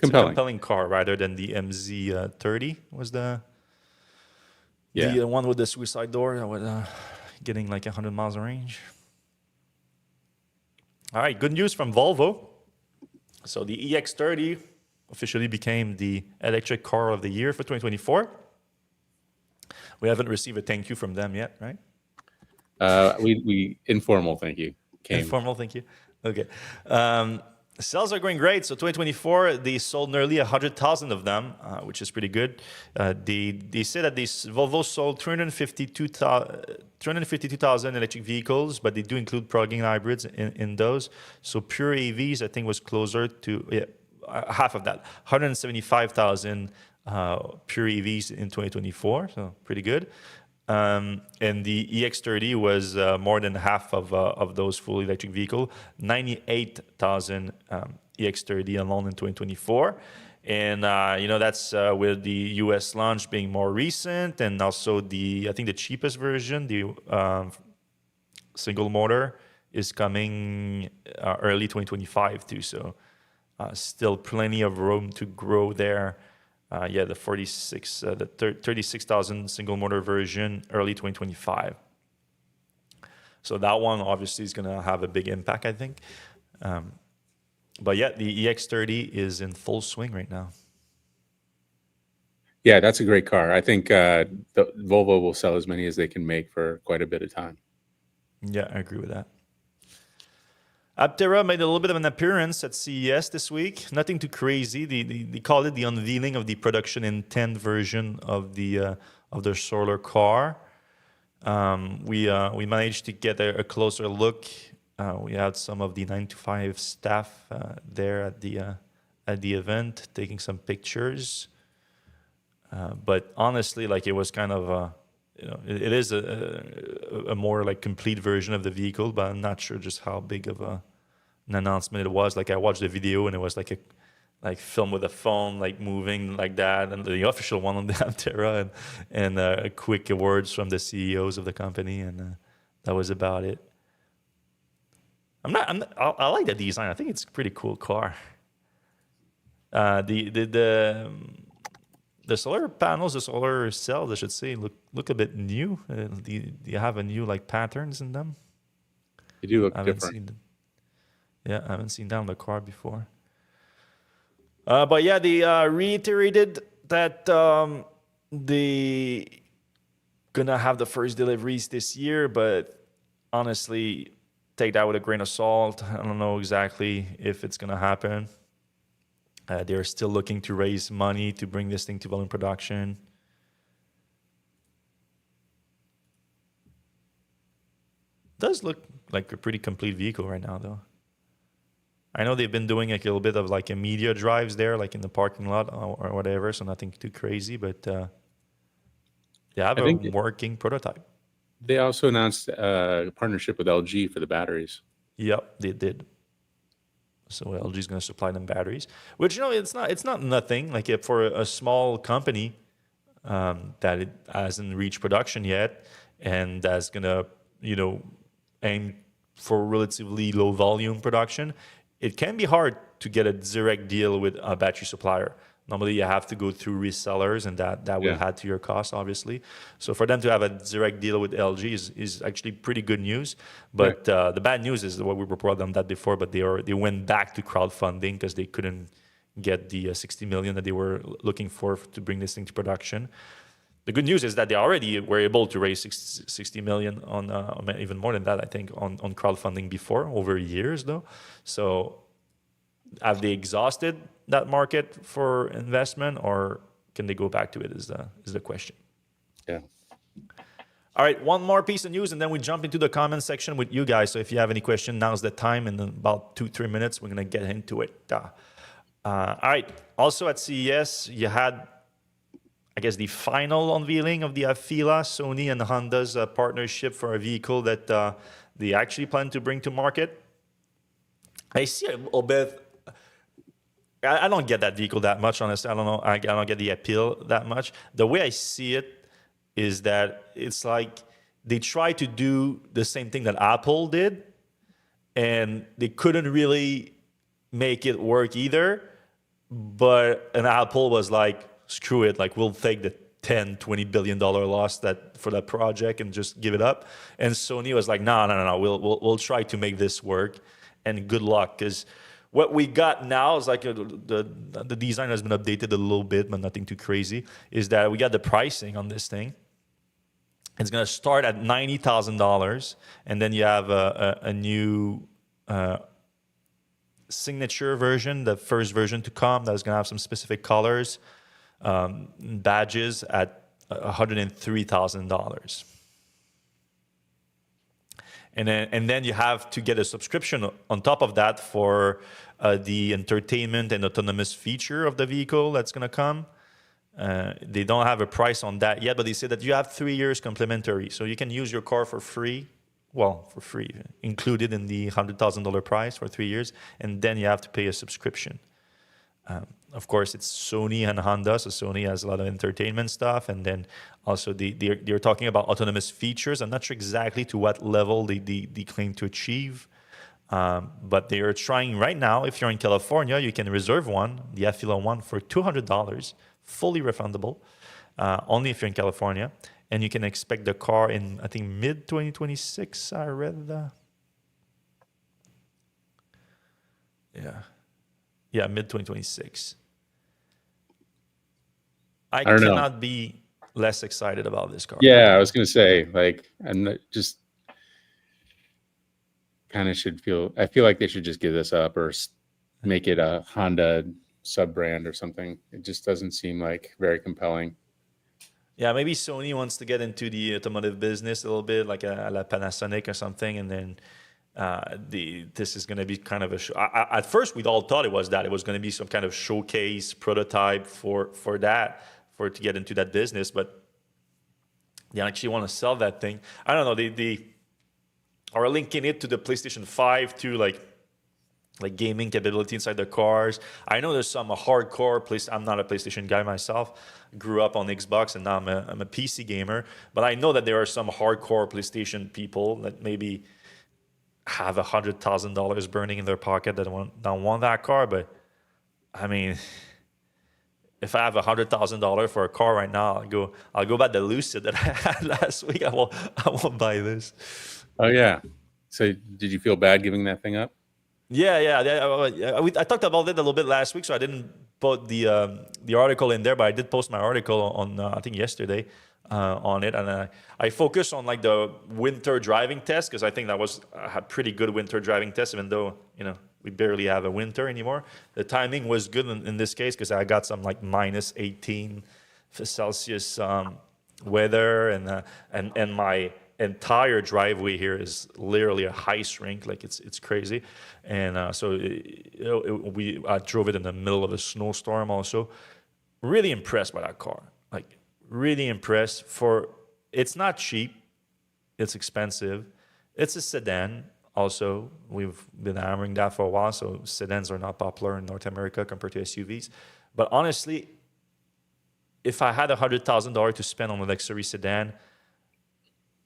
a compelling car rather than the MZ30 was the. Yeah. The one with the suicide door that was getting like 100 miles of range. All right, good news from Volvo. So the EX30 officially became the electric car of the year for 2024. We haven't received a thank you from them yet, right? We informal thank you came. Informal, thank you. Okay. Sales are going great. So 2024, they sold nearly 100,000 of them, which is pretty good. They say that Volvo sold 352,000 electric vehicles, but they do include plug-in hybrids in those. So pure EVs, I think, was closer to half of that, 175,000 pure EVs in 2024. So pretty good. And the EX30 was more than half of those full electric vehicles, 98,000 EX30 alone in 2024. And, that's with the US launch being more recent, and also I think the cheapest version, the single motor, is coming early 2025 too. So still plenty of room to grow there. The 36,000 single motor version, early 2025. So that one obviously is going to have a big impact, I think. But the EX30 is in full swing right now. Yeah, that's a great car. I think the Volvo will sell as many as they can make for quite a bit of time. Yeah, I agree with that. Aptera made a little bit of an appearance at CES this week. Nothing too crazy. They called it the unveiling of the production intent version of their solar car. We managed to get a closer look. We had some of the 9 to 5 staff there at the event taking some pictures. But honestly, it was kind of it is a more complete version of the vehicle, but I'm not sure just how big of an announcement it was. I watched the video and it was film with a phone moving like that, and the official one on the Aptera, and quick words from the CEOs of the company, and that was about it. I like the design. I think it's a pretty cool car. The solar panels, the solar cells, I should say, look a bit new. Do you have a new patterns in them? They do look different. I haven't seen that on the car before. But they reiterated that they gonna have the first deliveries this year. But honestly, take that with a grain of salt. I don't know exactly if it's gonna happen. They're still looking to raise money to bring this thing to volume production. Does look like a pretty complete vehicle right now, though. I know they've been doing a little bit of a media drives there, in the parking lot or whatever, so nothing too crazy, but they have a working prototype. They also announced a partnership with LG for the batteries. Yep, they did. So LG is going to supply them batteries, which it's not nothing. For a small company that it hasn't reached production yet, and that's going to aim for relatively low volume production, it can be hard to get a direct deal with a battery supplier. Normally, you have to go through resellers, and that will add to your cost, obviously. So for them to have a direct deal with LG is actually pretty good news. But the bad news is what we reported on that before. But they went back to crowdfunding because they couldn't get the 60 million that they were looking for to bring this thing to production. The good news is that they already were able to raise 60 million on even more than that, I think, on crowdfunding before, over years though. So have they exhausted that market for investment, or can they go back to it is the question. Yeah. All right, one more piece of news, and then we jump into the comment section with you guys. So if you have any question, now's the time. In about 2-3 minutes, we're going to get into it. All right. Also at CES, you had, I guess, the final unveiling of the AFEEL, Sony and Honda's partnership for a vehicle that they actually plan to bring to market. I see a little bit. I don't get that vehicle that much, honestly. I don't know. I don't get the appeal that much. The way I see it is that it's like they try to do the same thing that Apple did, and they couldn't really make it work either. And Apple was like, screw it, we'll take $10-20 billion loss for that project and just give it up. And Sony was like, no, we'll try to make this work, and good luck, because what we got now is like the design has been updated a little bit, but nothing too crazy. Is that we got the pricing on this thing. It's going to start at $90,000, and then you have a new signature version, the first version to come, that's going to have some specific colors, badges at $103,000. And then you have to get a subscription on top of that for the entertainment and autonomous feature of the vehicle that's going to come. They don't have a price on that yet, but they say that you have 3 years complimentary. So you can use your car for free. Well, for free, included in the $100,000 price for 3 years. And then you have to pay a subscription. Of course, it's Sony and Honda. So Sony has a lot of entertainment stuff. And then also they're talking about autonomous features. I'm not sure exactly to what level they claim to achieve. But they are trying right now. If you're in California, you can reserve one, the AFEEL one, for $200, fully refundable, only if you're in California. And you can expect the car in, I think, mid-2026, I read that. Yeah, mid-2026. I cannot be less excited about this car. Yeah, I was going to say, like, and just kind of I feel like they should just give this up or make it a Honda sub-brand or something. It just doesn't seem like very compelling. Yeah, maybe Sony wants to get into the automotive business a little bit, like a la Panasonic or something, and then this is going to be kind of a show. At first, we all thought it was going to be some kind of showcase prototype for it to get into that business, but they actually want to sell that thing. I don't know. They are linking it to the PlayStation 5 to like gaming capability inside the cars. I know there's some hardcore I'm not a PlayStation guy myself. Grew up on Xbox, and now I'm a PC gamer. But I know that there are some hardcore PlayStation people that maybe have $100,000 burning in their pocket that don't want that car. But I mean, if I have $100,000 for a car right now, I'll go buy the Lucid that I had last week. I won't buy this. Oh yeah. So did you feel bad giving that thing up? Yeah. I talked about it a little bit last week, so I didn't put the article in there, but I did post my article on I think yesterday on it, and I focused on like the winter driving test, because I think I had pretty good winter driving test, even though we barely have a winter anymore. The timing was good in this case, because I got some like minus 18 Celsius weather, and my entire driveway here is literally a ice rink, like it's crazy, and so I drove it in the middle of a snowstorm. Also, really impressed by that car, like really impressed. It's not cheap, it's expensive. It's a sedan. Also, we've been hammering that for a while. So sedans are not popular in North America compared to SUVs. But honestly, if I had $100,000 to spend on a luxury sedan,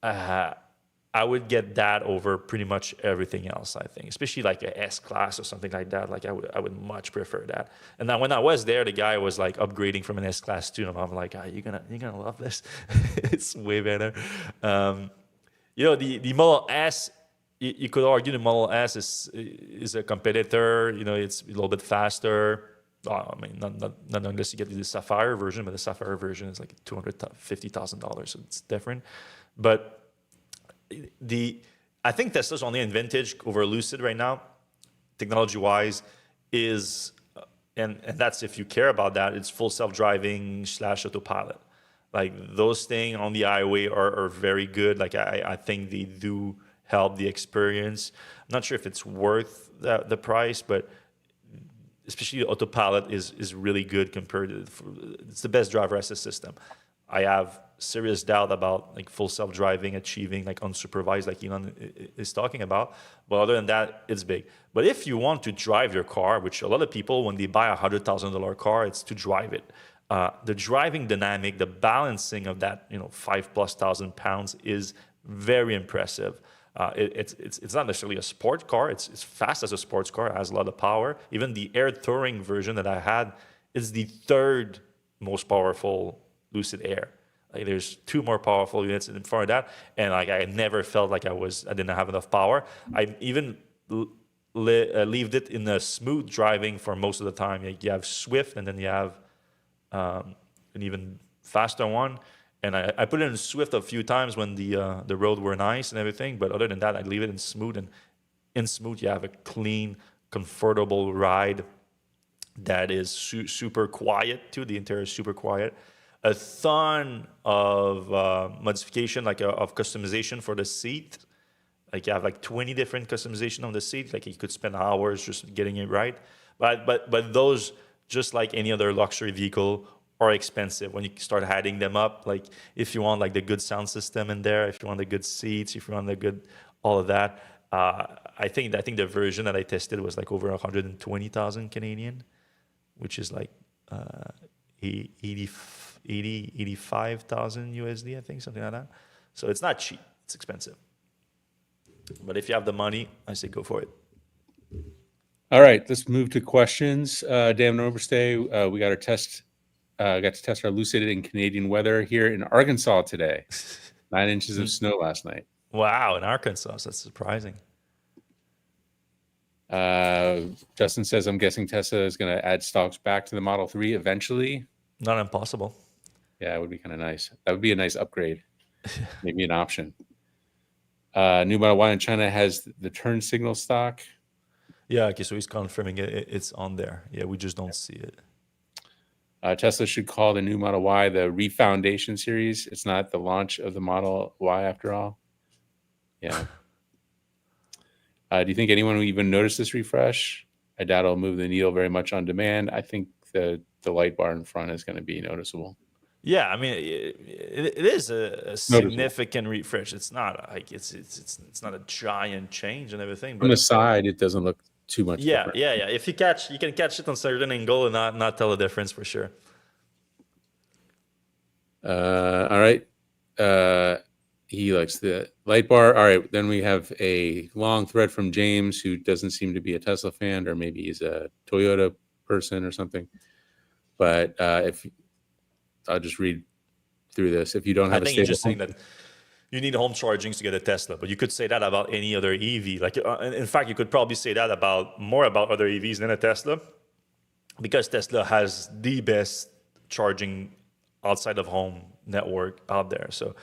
I would get that over pretty much everything else, I think, especially like a S-Class or something like that. Like I would much prefer that. And then when I was there, the guy was like upgrading from an S-Class to, and I'm like, you're gonna love this. It's way better. The Model S, you could argue the Model S is a competitor. It's a little bit faster. I mean, not unless you get the Sapphire version, but the Sapphire version is like $250,000, so it's different. But I think Tesla's only advantage over Lucid right now, technology-wise, is, and that's if you care about that, it's full self-driving / autopilot. Like those things on the highway are very good. Like I think they do help the experience. I'm not sure if it's worth the price, but especially autopilot is really good compared to, it's the best driver assist system. I have serious doubt about like full self-driving achieving like unsupervised, like Elon is talking about. But other than that, it's big. But if you want to drive your car, which a lot of people, when they buy a $100,000 car, it's to drive it. The driving dynamic, the balancing of that, 5,000+ pounds is very impressive. It's not necessarily a sport car. It's fast as a sports car. It has a lot of power. Even the Air Touring version that I had is the third most powerful Lucid Air. Like there's two more powerful units in front of that, and like I never felt like I didn't have enough power. I even leaved it in a smooth driving for most of the time. Like you have Swift, and then you have an even faster one. And I put it in Swift a few times when the road were nice and everything. But other than that, I leave it in smooth. And in smooth, you have a clean, comfortable ride that is super quiet too. The interior is super quiet. A ton of modification, like of customization for the seat. Like you have like 20 different customization on the seat. Like you could spend hours just getting it right. But those, just like any other luxury vehicle, are expensive when you start adding them up. Like if you want like the good sound system in there, if you want the good seats, if you want the good all of that. I think the version that I tested was like over 120,000 Canadian, which is like 85,000 USD, I think, something like that. So it's not cheap, it's expensive. But if you have the money, I say go for it. All right, let's move to questions. Dan Overstay, we got to test our Lucid in Canadian weather here in Arkansas today. 9 inches of snow last night. Wow, in Arkansas, that's surprising. Justin says, I'm guessing Tesla is going to add stocks back to the Model 3 eventually. Not impossible. Yeah, it would be kind of nice. That would be a nice upgrade. Maybe an option. New Model Y in China has the turn signal stock. Yeah, okay, so he's confirming it's on there. Yeah, we just don't see it. Tesla should call the new Model Y the Refoundation series. It's not the launch of the Model Y after all. Yeah. Do you think anyone will even notice this refresh? I doubt it'll move the needle very much on demand. I think the light bar in front is going to be noticeable. Yeah, I mean, it is a significant refresh. It's not like it's not a giant change and everything. But on the side, it doesn't look too much. Yeah, different. yeah. If you can catch it on certain angle and not tell the difference for sure. All right. He likes the light bar. All right. Then we have a long thread from James, who doesn't seem to be a Tesla fan, or maybe he's a Toyota person or something. But if I'll just read through this. If you don't have I think you're just saying that you need home charging to get a Tesla, but you could say that about any other EV. Like, in fact, you could probably say that more about other EVs than a Tesla, because Tesla has the best charging outside of home network out there. So,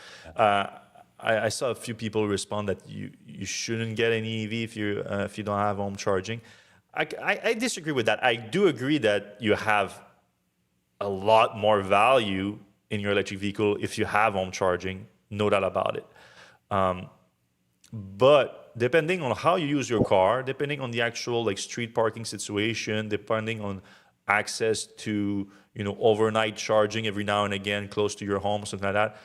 I saw a few people respond that you shouldn't get any EV if you don't have home charging. I disagree with that. I do agree that you have a lot more value in your electric vehicle if you have home charging, no doubt about it. But depending on how you use your car, depending on the actual like street parking situation, depending on access to overnight charging every now and again close to your home, something like that,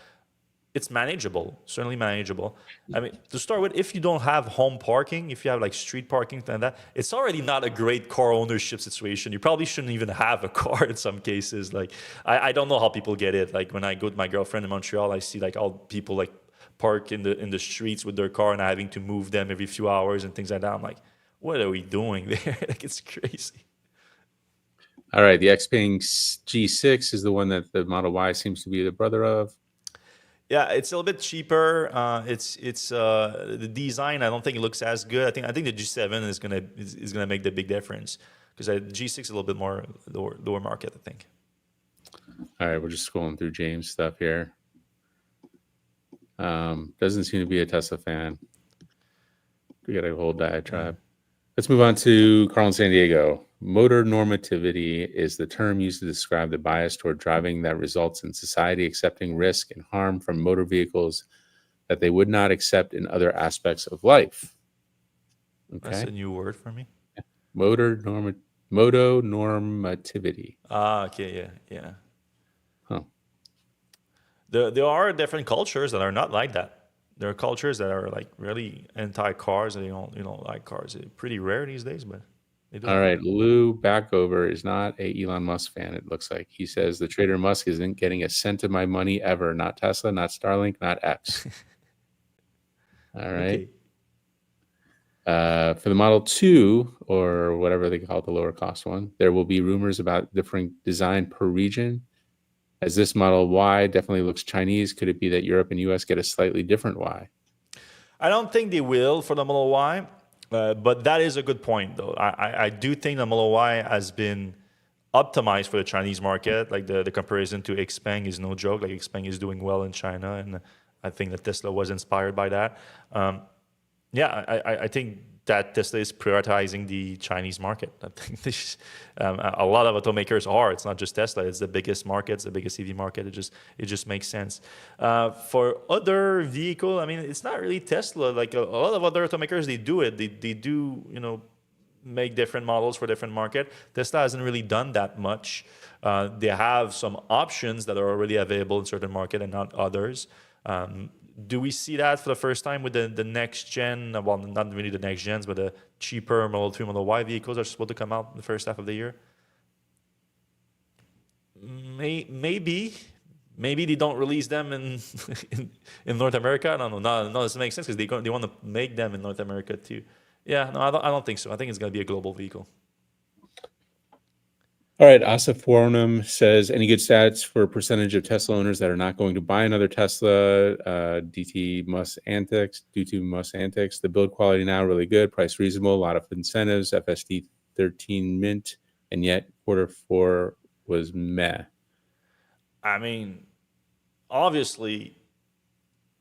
it's manageable, certainly manageable. I mean, to start with, if you don't have home parking, if you have like street parking, like that, it's already not a great car ownership situation. You probably shouldn't even have a car in some cases. Like, I don't know how people get it. Like when I go with my girlfriend in Montreal, I see like all people like park in the streets with their car and having to move them every few hours and things like that. I'm like, what are we doing there? Like, it's crazy. All right, the Xpeng G6 is the one that the Model Y seems to be the brother of. Yeah, it's a little bit cheaper. It's the design. I don't think it looks as good. I think the G7 is gonna make the big difference, because the G6 is a little bit more lower market, I think. All right, we're just scrolling through James' stuff here. Doesn't seem to be a Tesla fan. We got a whole diatribe. Let's move on to Carl in San Diego. Motor normativity is the term used to describe the bias toward driving that results in society accepting risk and harm from motor vehicles that they would not accept in other aspects of life. Okay. That's a new word for me. Yeah. Moto normativity. Okay, yeah. Huh. There are different cultures that are not like that. There are cultures that are like really anti-cars and they don't like cars. It's pretty rare these days, but they do. All right, Lou Backover is not a Elon Musk fan, it looks like. He says the trader Musk isn't getting a cent of my money ever. Not Tesla, not Starlink, not X. All right. Okay. For the Model 2, or whatever they call it, the lower cost one, there will be rumors about different design per region. as this Model Y definitely looks Chinese, could it be that Europe and US get a slightly different Y? I don't think they will for the Model Y, but that is a good point, though. I do think the Model Y has been optimized for the Chinese market. Like the comparison to Xpeng is no joke. Like Xpeng is doing well in China, and I think that Tesla was inspired by that. Yeah, I think that Tesla is prioritizing the Chinese market. I think a lot of automakers are. It's not just Tesla. It's the biggest market. It's the biggest EV market. It just makes sense. For other vehicle, I mean, it's not really Tesla. Like a lot of other automakers, they do it. They do make different models for different market. Tesla hasn't really done that much. They have some options that are already available in certain market and not others. Do we see that for the first time with the next gen? Well, not really the next gens, but the cheaper Model 3, Model Y vehicles are supposed to come out in the first half of the year? Maybe they don't release them in in North America. I don't know. No, it doesn't make sense because they want to make them in North America too. Yeah, no, I don't think so. I think it's going to be a global vehicle. All right, Asa Forum says, any good stats for percentage of Tesla owners that are not going to buy another Tesla due to Musk antics? The build quality now really good, price reasonable, a lot of incentives, FSD 13 mint, and yet Q4 was meh. I mean, obviously,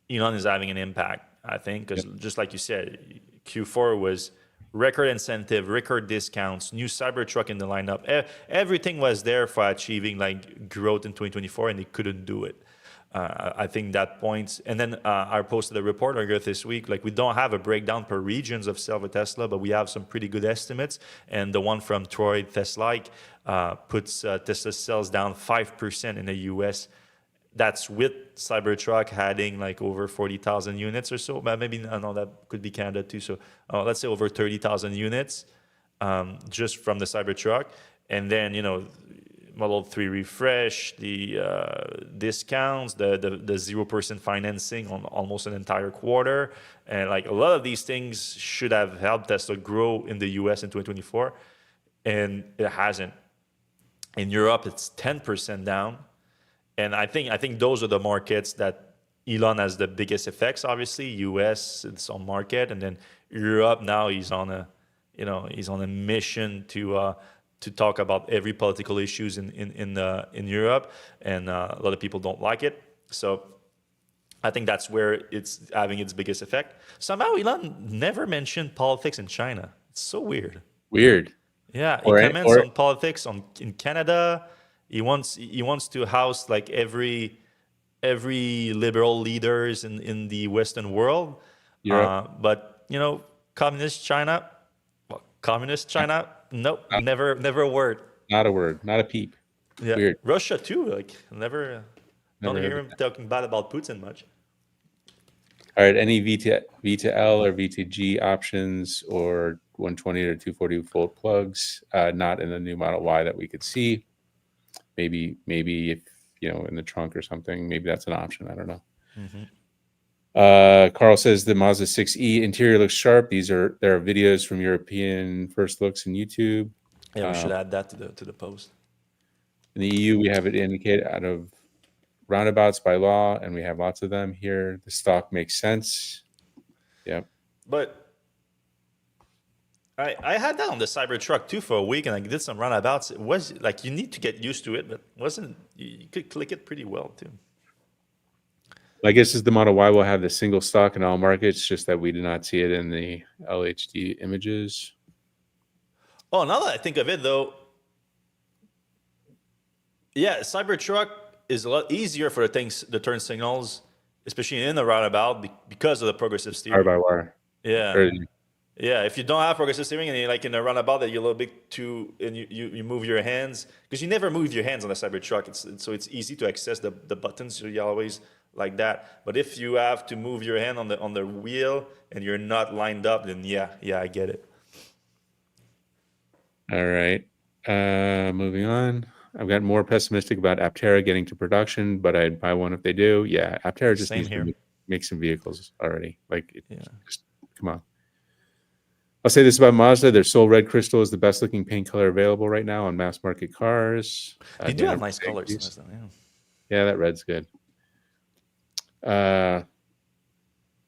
Elon is having an impact, I think, because just like you said, Q4 was record incentive, record discounts, new Cybertruck in the lineup. Everything was there for achieving like growth in 2024, and they couldn't do it. I think that points. And then I posted a report earlier this week. Like we don't have a breakdown per regions of sale of Tesla, but we have some pretty good estimates. And the one from Troy Tesla puts Tesla sales down 5% in the U.S. That's with Cybertruck adding like over 40,000 units or so. But maybe, I know that could be Canada too. So let's say over 30,000 units just from the Cybertruck. And then, Model 3 refresh, the discounts, the 0% financing on almost an entire quarter. And like a lot of these things should have helped Tesla grow in the US in 2024. And it hasn't. In Europe, it's 10% down. And I think those are the markets that Elon has the biggest effects. Obviously, US, it's on market, and then Europe now he's on a mission to talk about every political issues in Europe, and a lot of people don't like it. So I think that's where it's having its biggest effect. Somehow Elon never mentioned politics in China. It's so weird. Yeah, he comments on politics in Canada. He wants to house like every liberal leaders in the Western world. But communist China, nope, never a word. Not a word, not a peep. Yeah. Weird. Russia too, like never don't hear him talking bad about Putin much. All right, any V to L or V to G options or 120 or 240 volt plugs not in the new Model Y that we could see. Maybe if in the trunk or something, maybe that's an option. I don't know. Carl says the Mazda 6e interior looks sharp. There are videos from European first looks in YouTube. Yeah, we should add that to the post. In the EU, we have it indicated out of roundabouts by law, and we have lots of them here. The stock makes sense. Yep. But I had that on the Cybertruck too for a week, and I did some roundabouts. It was like you need to get used to it, but you could click it pretty well too. I guess the Model Y will have the single stock in all markets, just that we did not see it in the LHD images. Oh, now that I think of it, though, yeah, Cybertruck is a lot easier for the turn signals, especially in the roundabout, because of the progressive steering. Wire by wire. Yeah. Yeah, if you don't have progressive steering and you're like in a roundabout that you're a little bit too, and you move your hands, because you never move your hands on a Cybertruck, so it's easy to access the buttons, so you always like that. But if you have to move your hand on the wheel and you're not lined up, then yeah, I get it. All right, moving on. I've got more pessimistic about Aptera getting to production, but I'd buy one if they do. Yeah, Aptera just needs to make some vehicles already. Just come on. I'll say this about Mazda. Their Soul Red Crystal is the best looking paint color available right now on mass market cars. They do have nice colors. Yeah. Yeah, that red's good.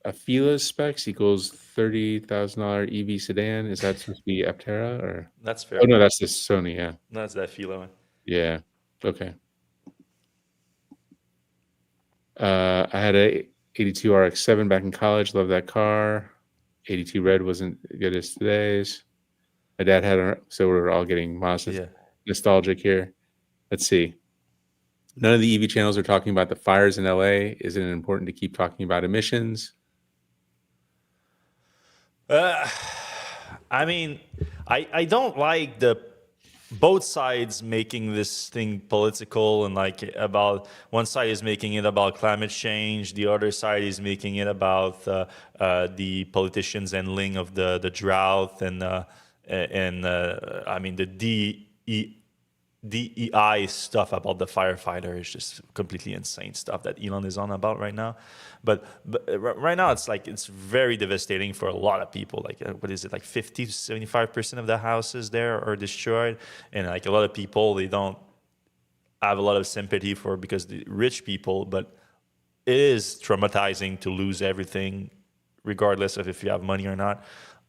AFEEL specs equals $30,000 EV sedan. Is that supposed to be Aptera or? That's Oh fair. no, that's the Sony. Yeah, That's that feeling. yeah. Okay. I had a 82 RX-7 back in college. Love that car. 82 red wasn't good as today's. My dad had a, so we're all getting Mazda Yeah. nostalgic here. Let's see. None of the EV channels are talking about the fires in LA. Isn't it important to keep talking about emissions? Uh, I mean, I don't like the both sides making this thing political and like about one side is making it about climate change, the other side is making it about the politicians handling of the drought and I mean the DEI stuff about the firefighter is just completely insane stuff that Elon is on about right now. But right now it's like it's very devastating for a lot of people. Like what is it, like 50 to 75% of the houses there are destroyed, and like a lot of people they don't have a lot of sympathy for because the rich people, but it is traumatizing to lose everything, regardless of if you have money or not.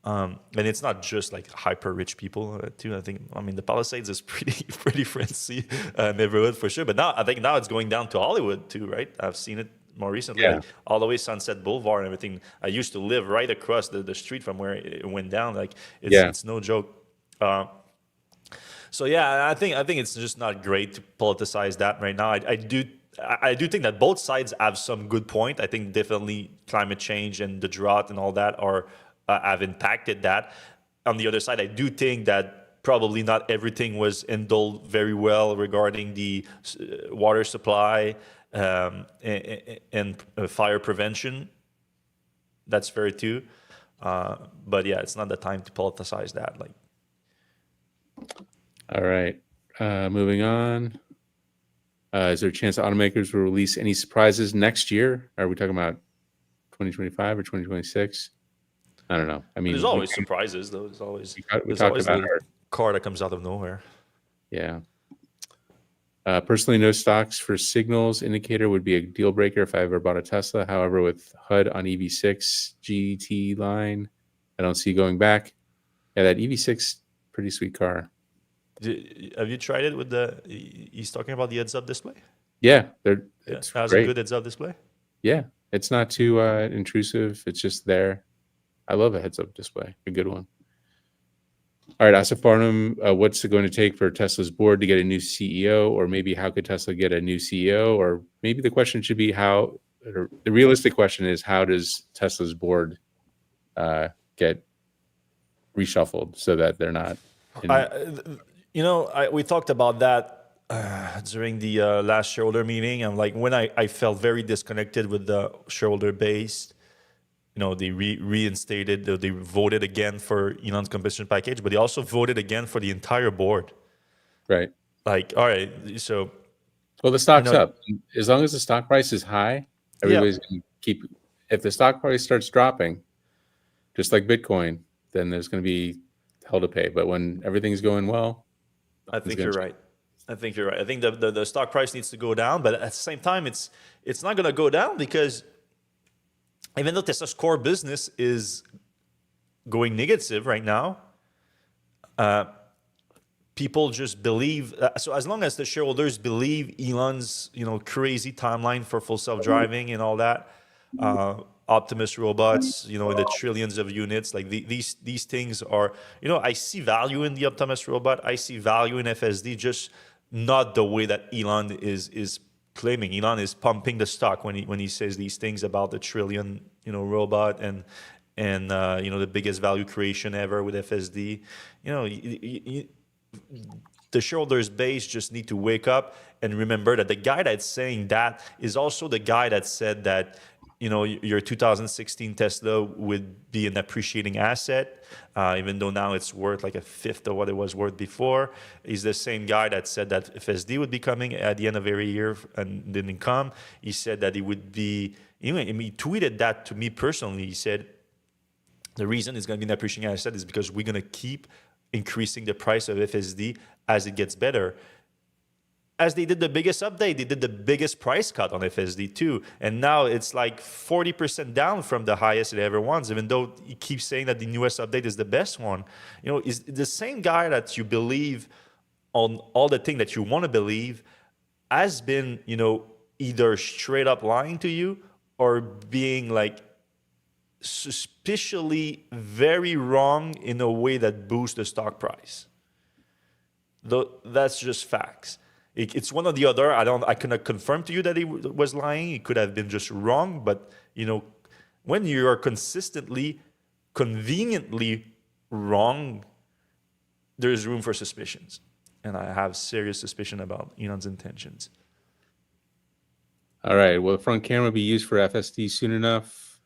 And it's not just like hyper rich people too. I mean, the Palisades is pretty pretty fancy neighborhood for sure. But now I think now it's going down to Hollywood too, right? I've seen it more recently, Yeah. like all the way Sunset Boulevard and everything. I used to live right across the street from where it went down. Like Yeah. it's no joke. Uh, so yeah, I think it's just not great to politicize that right now. I do think that both sides have some good point. I think definitely climate change and the drought and all that are have impacted that. On the other side, I do think that probably not everything was handled very well regarding the water supply and fire prevention. That's fair too. But yeah, it's not the time to politicize that. Like, All right. Moving on. Is there a chance that automakers will release any surprises next year? Are we talking about 2025 or 2026? I don't know. I there's mean, always surprises, though. we There's talked always about a our, car that comes out of nowhere. yeah. Personally, no stocks for signals indicator would be a deal breaker if I ever bought a Tesla. However, with HUD on EV6 GT line, I don't see going back. Yeah, that EV6, pretty sweet car. Have you tried it with the? He's talking about the heads-up display. Yeah, Yeah, it's has a great. good heads-up display. Yeah, it's not too intrusive. It's just there. I love a heads-up display, a good one. All right, Asif Farnham, what's it going to take for Tesla's board to get a new CEO, or maybe how could Tesla get a new CEO, or maybe the question should be how. Or the realistic question is how does Tesla's board get reshuffled so that they're not in. We talked about that during the last shareholder meeting. And like when I felt very disconnected with the shareholder base. They reinstated, they voted again for Elon's compensation package, but they also voted again for the entire board. Right. Like, all right, so Well, the stock's up. As long as the stock price is high, yeah, everybody's going to keep. If the stock price starts dropping, just like Bitcoin, then there's going to be hell to pay. But when everything's going well, I nothing's think going you're to right. I think you're right. I think the stock price needs to go down, but at the same time, it's not going to go down because even though Tesla's core business is going negative right now, people just believe. So as long as the shareholders believe Elon's crazy timeline for full self driving and all that, Optimus robots, in the trillions of units, like these things are. I see value in the Optimus robot. I see value in FSD, just not the way that Elon is claiming. Elon is pumping the stock when he says these things about the trillion robot and the biggest value creation ever with FSD. The shareholders base just need to wake up and remember that the guy that's saying that is also the guy that said that your 2016 Tesla would be an appreciating asset, even though now it's worth like a fifth of what it was worth before. He's the same guy that said that FSD would be coming at the end of every year and didn't come. He said that it would be. He tweeted that to me personally. He said the reason it's going to be an appreciating asset is because we're going to keep increasing the price of FSD as it gets better. as they did the biggest update, they did the biggest price cut on FSD too. And now it's like 40% down from the highest it ever was, even though he keeps saying that the newest update is the best one. You know, is the same guy that you believe on all the things that you want to believe has been, you know, either straight up lying to you or being like suspiciously very wrong in a way that boosts the stock price. Though that's just facts. It's one or the other. I cannot confirm to you that he was lying. He could have been just wrong. But, you know, when you are consistently, conveniently wrong, there's room for suspicions. And I have serious suspicion about Elon's intentions. All right. Will the front camera be used for FSD soon enough?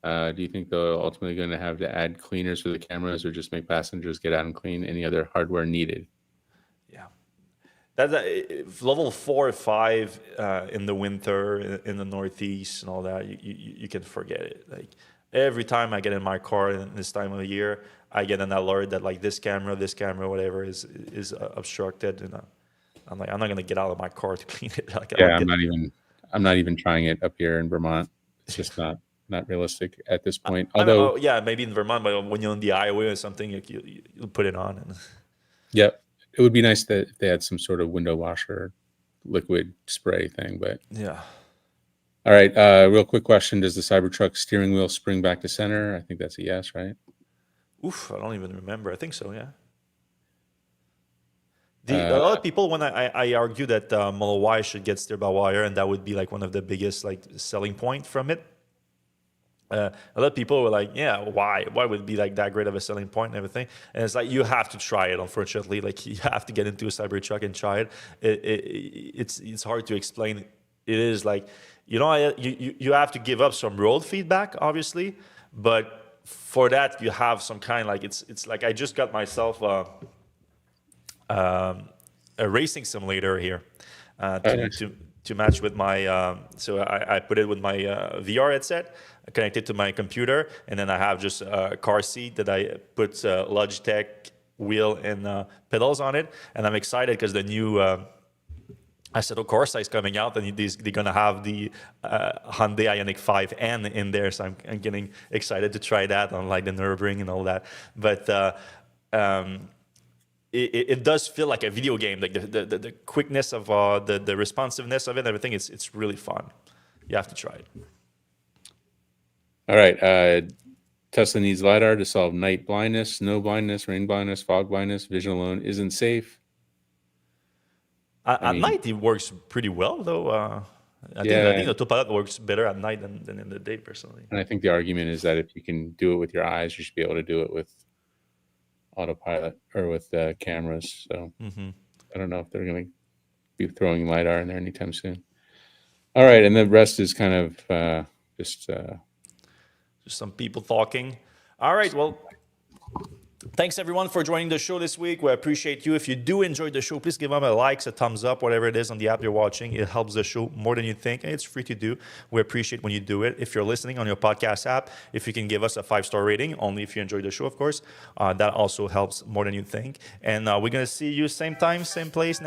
Do you think they're ultimately going to have to add cleaners for the cameras or just make passengers get out and clean any other hardware needed? Yeah. That's level 4 or 5 in the winter in the Northeast and all that. You can forget it. Like every time I get in my car in this time of the year, I get an alert that like this camera, whatever is obstructed, and I'm like, I'm not gonna get out of my car to clean it. Like, yeah, I'm not even trying it up here in Vermont. It's just not realistic at this point. Although, yeah, maybe in Vermont, but when you're on the highway or something, you put it on. And yeah, it would be nice that if they had some sort of window washer, liquid spray thing. But yeah. All right, real quick question: does the Cybertruck steering wheel spring back to center? I think that's a yes, right? Oof, I don't even remember. I think so. Yeah. A lot of people, when I argue that Model Y should get steer by wire, and that would be like one of the biggest like selling point from it. A lot of people were like, "Yeah, why? Why would it be like that great of a selling point and everything?" And it's like you have to try it. Unfortunately, like you have to get into a Cybertruck and try it. It's hard to explain. It is like, you know, you have to give up some road feedback, obviously, but for that you have some kind like it's like I just got myself a racing simulator here to match with my so I put it with my VR headset connected to my computer, and then I have just a car seat that I put Logitech wheel and pedals on it, and I'm excited because the new Assetto Corsa is coming out, and they're gonna have the Hyundai Ioniq 5N in there, so I'm getting excited to try that on like the Nürburgring and all that. But it does feel like a video game, like the quickness of the responsiveness of it and everything. It's really fun. You have to try it. All right. Tesla needs LiDAR to solve night blindness, snow blindness, rain blindness, fog blindness. Vision alone isn't safe. At night, it works pretty well, though. I think the autopilot works better at night than in the day, personally. And I think the argument is that if you can do it with your eyes, you should be able to do it with autopilot or with cameras. So I don't know if they're going to be throwing LiDAR in there anytime soon. All right, and the rest is kind of just some people talking. All right, well, thanks everyone for joining the show this week. We appreciate you. If you do enjoy the show, please give them a like, a thumbs up, whatever it is on the app you're watching. It helps the show more than you think, and it's free to do. We appreciate when you do it. If you're listening on your podcast app, if you can give us a 5-star rating, only if you enjoy the show, of course, that also helps more than you think. And we're going to see you same time, same place